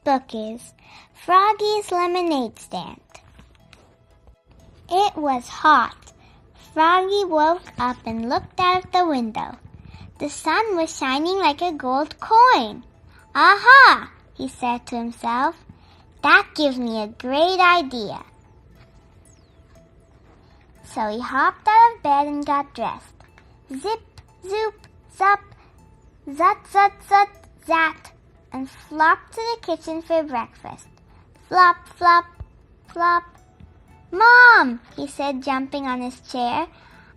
book is Froggy's Lemonade Stand. It was hot. Froggy woke up and looked out of the window. The sun was shining like a gold coin. Aha! He said to himself. That gives me a great idea. So he hopped out of bed and got dressed. Zip, zoop, zup, zut, zut, zut, zat, and flopped to the kitchen for breakfast. Flop, flop, flop. Mom, he said, jumping on his chair,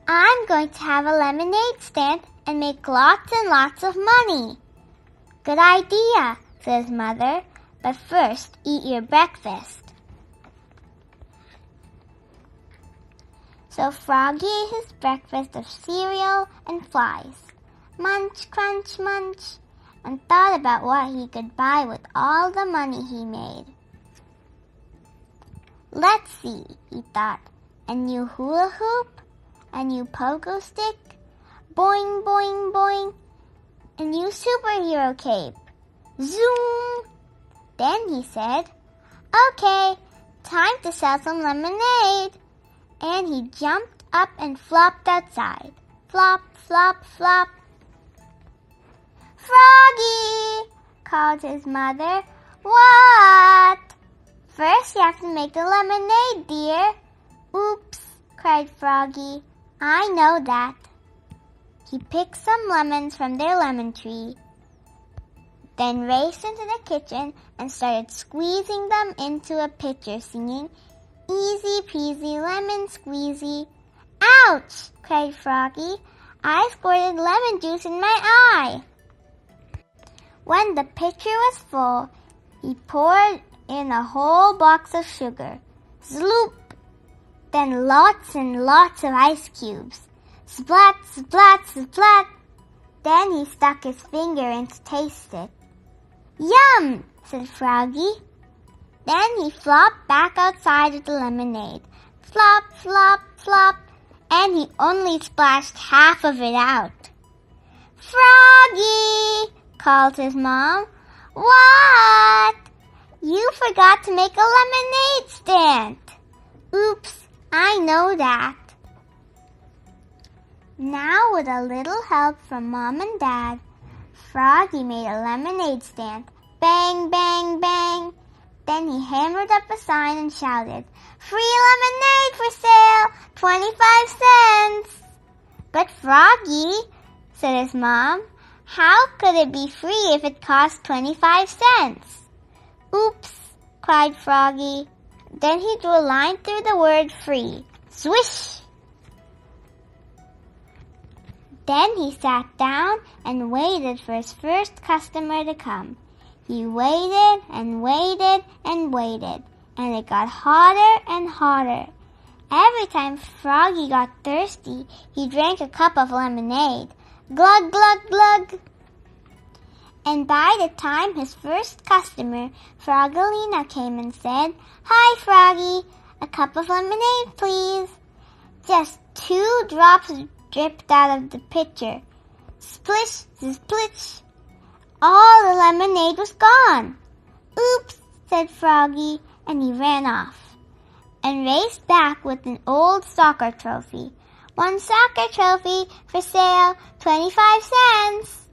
I'm going to have a lemonade stand and make lots and lots of money. Good idea, said his mother, but first eat your breakfast. So Froggy ate his breakfast of cereal and flies. Munch, crunch, munch, and thought about what he could buy with all the money he made. Let's see, he thought, a new hula hoop, a new pogo stick, boing, boing, boing, a new superhero cape. Zoom! Then he said, Okay, time to sell some lemonade. And he jumped up and flopped outside. Flop, flop, flop. Froggy! Called his mother. What? First you have to make the lemonade, dear. Oops, cried Froggy. I know that. He picked some lemons from their lemon tree, then raced into the kitchen and started squeezing them into a pitcher, singing, Easy peasy lemon squeezy. Ouch! Cried Froggy. I squirted lemon juice in my eye. When the pitcher was full, he poured in a whole box of sugar. Sloop! Then lots and lots of ice cubes. Splat, splat, splat. Then he stuck his finger in to taste it. Yum! Said Froggy. Then he flopped back outside with the lemonade. Flop, flop, flop, and he only splashed half of it out. Froggy! Called his mom. What? You forgot to make a lemonade stand. Oops, I know that. Now, with a little help from Mom and Dad, Froggy made a lemonade stand. Bang, bang, bang. Then he hammered up a sign and shouted, Free lemonade for sale, 25 cents. But Froggy, said his mom, how could it be free if it cost 25 cents? Oops, cried Froggy. Then he drew a line through the word free. Swish! Then he sat down and waited for his first customer to come. He waited and waited and waited, and it got hotter and hotter. Every time Froggy got thirsty, he drank a cup of lemonade. Glug, glug, glug. And by the time his first customer, Froggalina, came and said, Hi, Froggy, a cup of lemonade, please. Just 2 drops dripped out of the pitcher. Splish, splitch. All the lemonade was gone. Oops, said Froggy, and he ran off and raced back with an old soccer trophy. 1 soccer trophy for sale, 25 cents.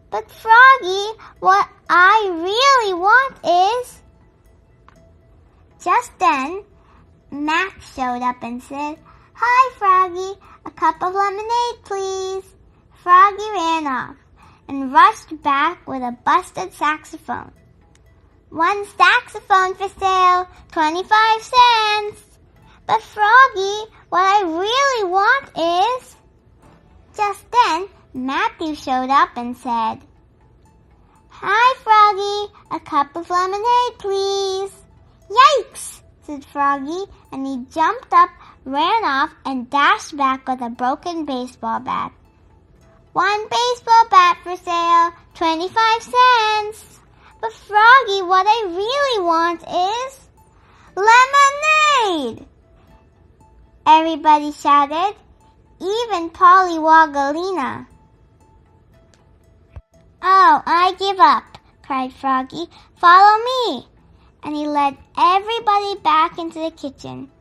But Froggy, what I really want is... Just then, Max showed up and said, Hi, Froggy, a cup of lemonade, please. Froggy ran off and rushed back with a busted saxophone. 1 saxophone for sale, 25 cents. But Froggy, what I really want is... Just then, Matthew showed up and said, Hi, Froggy, a cup of lemonade, please. Yikes, said Froggy, and he jumped up, ran off, and dashed back with a broken baseball bat. 1 baseball bat for sale, 25 cents. But Froggy, what I really want is... lemonade! Everybody shouted, even Polly Woggalina. Oh, I give up, cried Froggy. "Follow me!" And he led everybody back into the kitchen.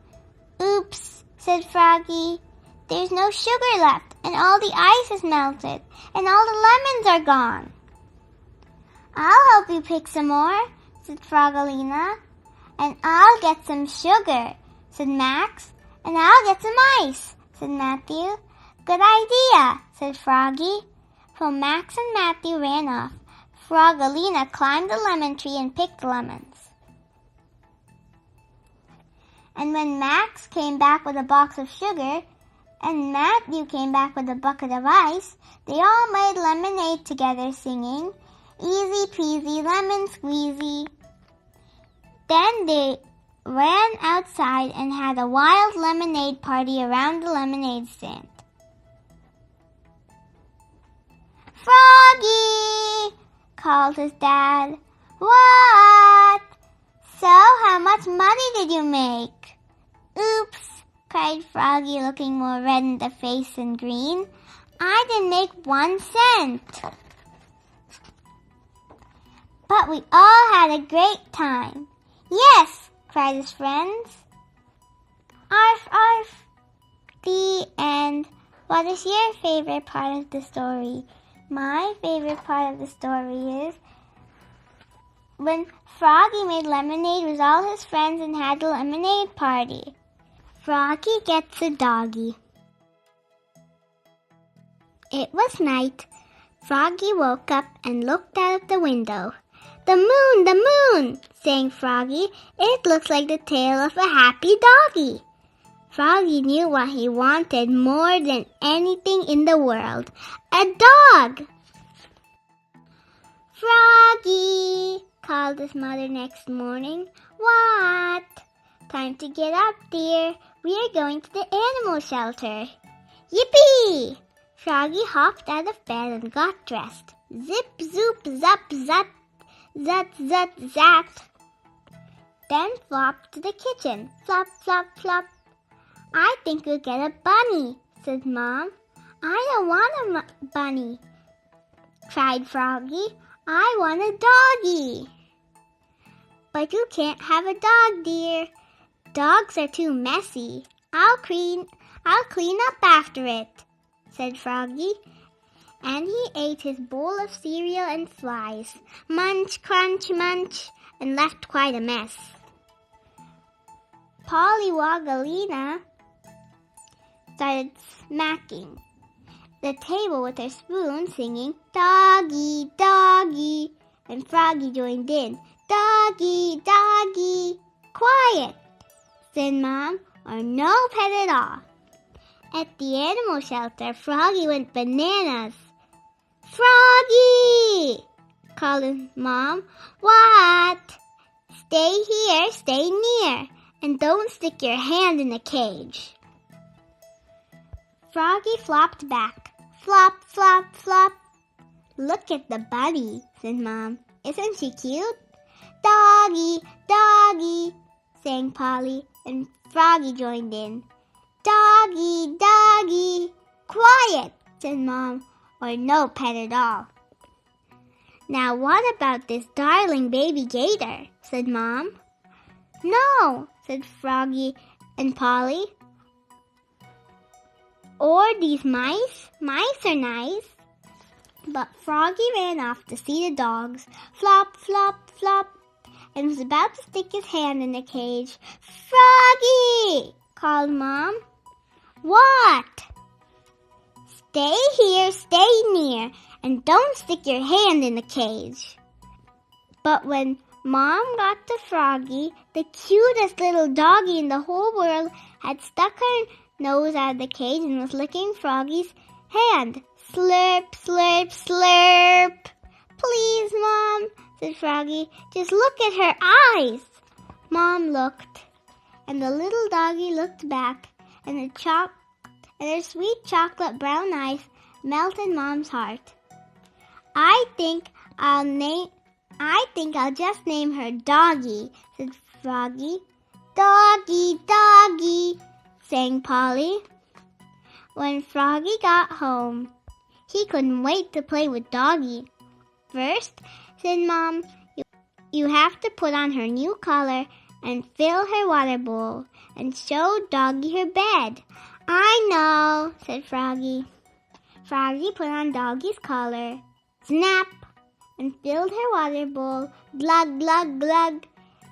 "Oops," said Froggy. "There's no sugar left, and all the ice is melted, and all the lemons are gone." "I'll help you pick some more," said Froggalina. "And I'll get some sugar," said Max. "And I'll get some ice," said Matthew. "Good idea," said Froggy. So Max and Matthew ran off. Froggalina climbed the lemon tree and picked lemons. And when Max came back with a box of sugar, and Matthew came back with a bucket of ice, they all made lemonade together, singing, "Easy peasy lemon squeezy." Then they ran outside and had a wild lemonade party around the lemonade stand. "Froggy!" called his dad. "What? So, how much money did you make?" "Oops," cried Froggy, looking more red in the face than green. "I didn't make 1 cent. But we all had a great time." "Yes," cried his friends. Arf, arf. The end. What is your favorite part of the story? My favorite part of the story is when Froggy made lemonade with all his friends and had a lemonade party. Froggy gets a doggy. It was night. Froggy woke up and looked out of the window. The moon, sang Froggy. It looks like the tail of a happy doggy. Froggy knew what he wanted more than anything in the world. A dog! "Froggy!" called his mother next morning. "What?" "Time to get up, dear. We are going to the animal shelter." "Yippee!" Froggy hopped out of bed and got dressed. Zip, zoop, zap, zap. Zat, zat, zat. Then flopped to the kitchen. Flop, flop, flop. "I think we'll get a bunny," said Mom. "I don't want a bunny," cried Froggy. "I want a doggy." "But you can't have a dog, dear. Dogs are too messy. I'll clean up after it," said Froggy. And he ate his bowl of cereal and flies, munch, crunch, munch, and left quite a mess. Pollywoggalina started smacking the table with her spoon, singing, "Doggy, doggy," and Froggy joined in, "Doggy, doggy." "Quiet," said Mom, "or no pet at all." At the animal shelter, Froggy went bananas. "Froggy!" called his Mom. "What?" "Stay here, stay near, and don't stick your hand in the cage." Froggy flopped back. Flop, flop, flop. "Look at the bunny," said Mom. "Isn't she cute?" "Doggy, doggy," sang Polly, and Froggy joined in. "Doggy, doggy." "Quiet," said Mom, "or no pet at all." "Now what about this darling baby gator?" said Mom. "No," said Froggy and Polly. "Or these mice? Mice are nice." But Froggy ran off to see the dogs. Flop, flop, flop, and was about to stick his hand in the cage. "Froggy!" called Mom. "What?" "Stay here, stay near, and don't stick your hand in the cage." But when Mom got to Froggy, the cutest little doggy in the whole world had stuck her nose out of the cage and was licking Froggy's hand. Slurp, slurp, slurp. "Please, Mom," said Froggy, "just look at her eyes." Mom looked, and the little doggy looked back, and her sweet chocolate brown eyes melted Mom's heart. I think I'll just name her Doggy," said Froggy. "Doggy, doggy," sang Polly. When Froggy got home, he couldn't wait to play with Doggy. First, said Mom, you have to put on her new collar and fill her water bowl and show Doggy her bed. I know, said Froggy. Froggy put on Doggy's collar, snap, and filled her water bowl, glug, glug, glug,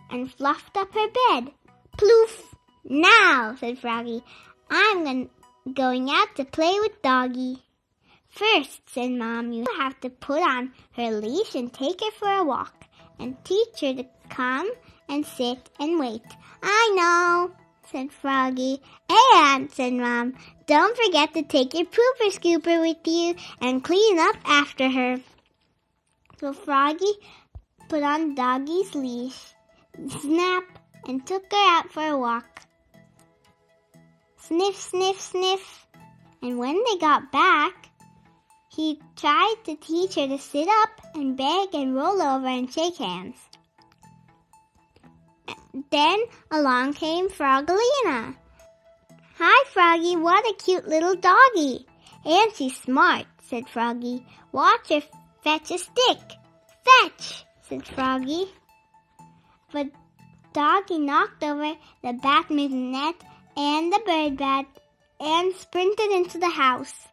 and fluffed up her bed. Ploof! Now, said Froggy, I'm going out to play with Doggy. First, said Mom, you have to put on her leash and take her for a walk and teach her to come and sit and wait. I know, said Froggy. And, said Mom, don't forget to take your pooper scooper with you and clean up after her. So Froggy put on Doggy's leash, snap, and took her out for a walk. Sniff, sniff, sniff. And when they got back, he tried to teach her to sit up and beg and roll over and shake hands. Then along came Froggelina. Hi, Froggy, what a cute little doggy. And she's smart, said Froggy. Watch her fetch a stick. Fetch, said Froggy. But Doggy knocked over the badminton net and the bird bat and sprinted into the house.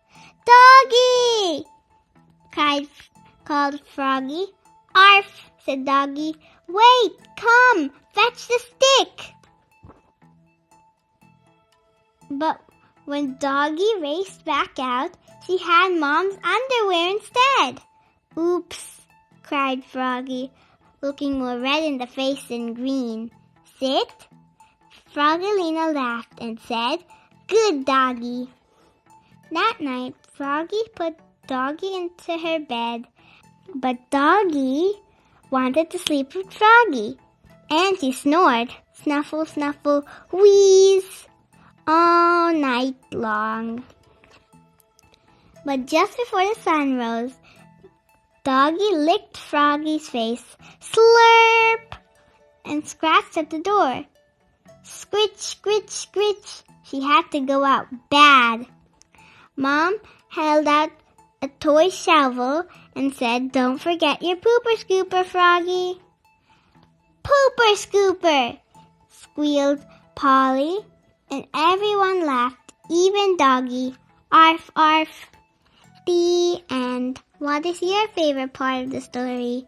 Doggy! called Froggy. Arf, said Doggy. Wait, come, fetch the stick. But when Doggy raced back out, she had Mom's underwear instead. Oops, cried Froggy, looking more red in the face than green. Sit? Froggelina laughed and said, Good Doggy. That night, Froggy put Doggy into her bed, but Doggy wanted to sleep with Froggy, and she snored, snuffle, snuffle, wheeze, all night long. But just before the sun rose, Doggy licked Froggy's face, slurp, and scratched at the door. Scritch, scritch, scritch. She had to go out bad. Mom held out a toy shovel and said, Don't forget your pooper scooper, Froggy. Pooper scooper, squealed Polly, and everyone laughed, even Doggy. Arf, arf. The end. What is your favorite part of the story?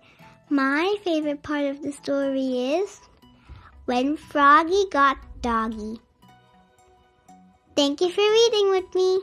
My favorite part of the story is when Froggy got Doggy. Thank you for reading with me.